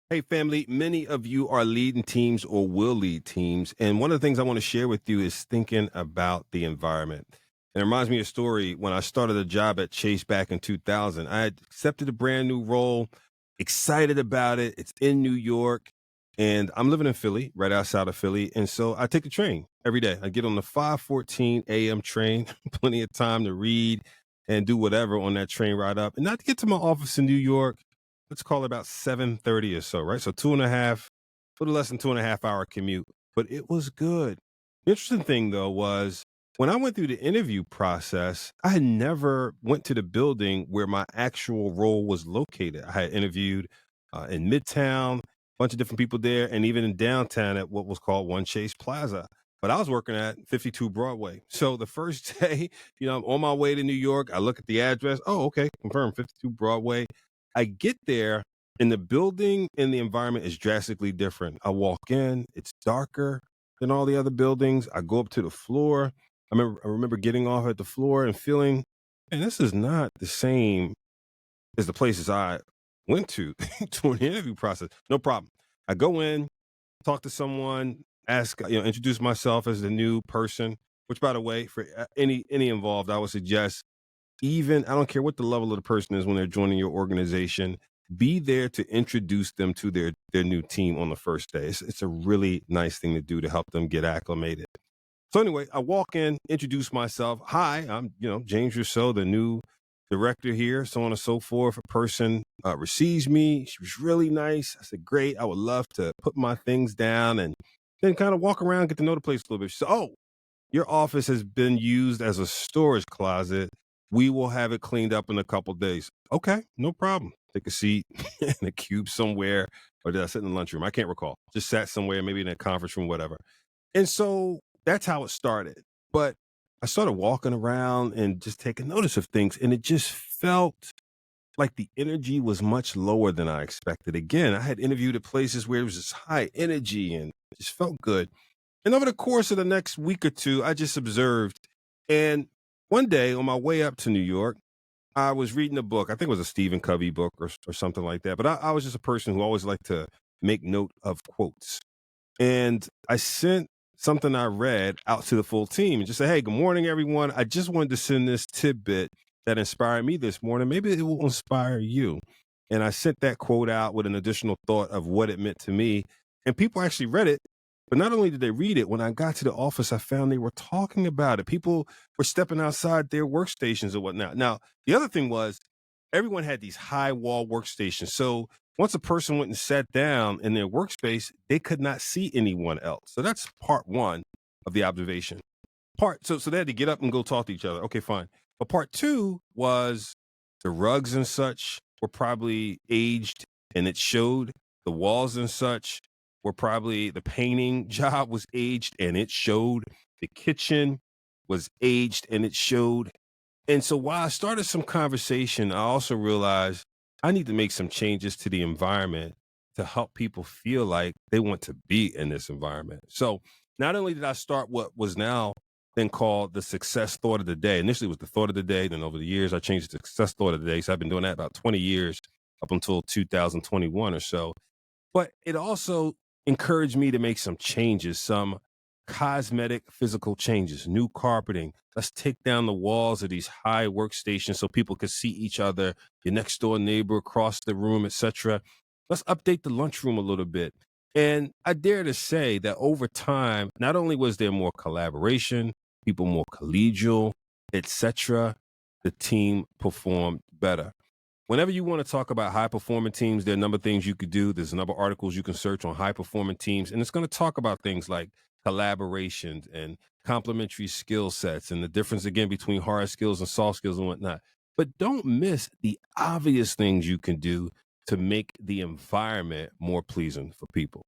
Hey, family, many of you are leading teams or will lead teams. And one of the things I want to share with you is thinking about the environment. And it reminds me of a story when I started a job at Chase back in 2000. I had accepted a brand new role, excited about it. It's in New York, and I'm living in Philly, right outside of Philly. And so I take the train every day. I get on the 5:14 a.m. train, plenty of time to read and do whatever on that train ride up. And not to get to my office in New York, let's call it about 7:30 or so, right? So two and a half, a little less than 2.5 hour commute, but it was good. The interesting thing though was when I went through the interview process, I had never went to the building where my actual role was located. I had interviewed in Midtown, a bunch of different people there, and even in downtown at what was called One Chase Plaza. But I was working at 52 Broadway. So the first day, I'm on my way to New York. I look at the address. Oh, okay, confirmed 52 Broadway. I get there and the building and the environment is drastically different. I walk in, it's darker than all the other buildings. I go up to the floor. I remember getting off at the floor and feeling, and this is not the same as the places I went to during the interview process. No problem. I go in, talk to someone, ask, introduce myself as the new person, which by the way, for any involved, I would suggest even I don't care what the level of the person is when they're joining your organization, be there to introduce them to their new team on the first day. It's a really nice thing to do to help them get acclimated. So anyway, I walk in, introduce myself. Hi, I'm James Rousseau, the new director here, so on and so forth. A person receives me. She was really nice. I said, great. I would love to put my things down and then kind of walk around, get to know the place a little bit. She said, oh, your office has been used as a storage closet. We will have it cleaned up in a couple days. Okay, no problem. Take a seat in a cube somewhere, or did I sit in the lunchroom? I can't recall. Just sat somewhere, maybe in a conference room, whatever. And so that's how it started. But I started walking around and just taking notice of things, and it just felt like the energy was much lower than I expected. Again, I had interviewed at places where it was just high energy and it just felt good. And over the course of the next week or two, I just observed. And one day on my way up to New York, I was reading a book. I think it was a Stephen Covey book or something like that. But I was just a person who always liked to make note of quotes. And I sent something I read out to the full team and just say, hey, good morning, everyone. I just wanted to send this tidbit that inspired me this morning. Maybe it will inspire you. And I sent that quote out with an additional thought of what it meant to me. And people actually read it. But not only did they read it, when I got to the office, I found they were talking about it. People were stepping outside their workstations and whatnot. Now, the other thing was everyone had these high wall workstations. So once a person went and sat down in their workspace, they could not see anyone else. So that's part one of the observation. So they had to get up and go talk to each other. Okay, fine. But part two was the rugs and such were probably aged and it showed. The walls and such were probably the painting job was aged and it showed. The kitchen was aged and it showed. And so while I started some conversation, I also realized I need to make some changes to the environment to help people feel like they want to be in this environment. So not only did I start what was now then called the success thought of the day. Initially it was the thought of the day. Then over the years, I changed it to success thought of the day. So I've been doing that about 20 years up until 2021 or so. But it also encouraged me to make some changes, some cosmetic physical changes, new carpeting. Let's take down the walls of these high workstations so people can see each other, your next door neighbor across the room, etc. Let's update the lunchroom a little bit. And I dare to say that over time, not only was there more collaboration, people more collegial, etc., the team performed better. Whenever you want to talk about high performing teams, there are a number of things you could do. There's a number of articles you can search on high performing teams, and it's going to talk about things like collaboration and complementary skill sets and the difference again between hard skills and soft skills and whatnot. But don't miss the obvious things you can do to make the environment more pleasing for people.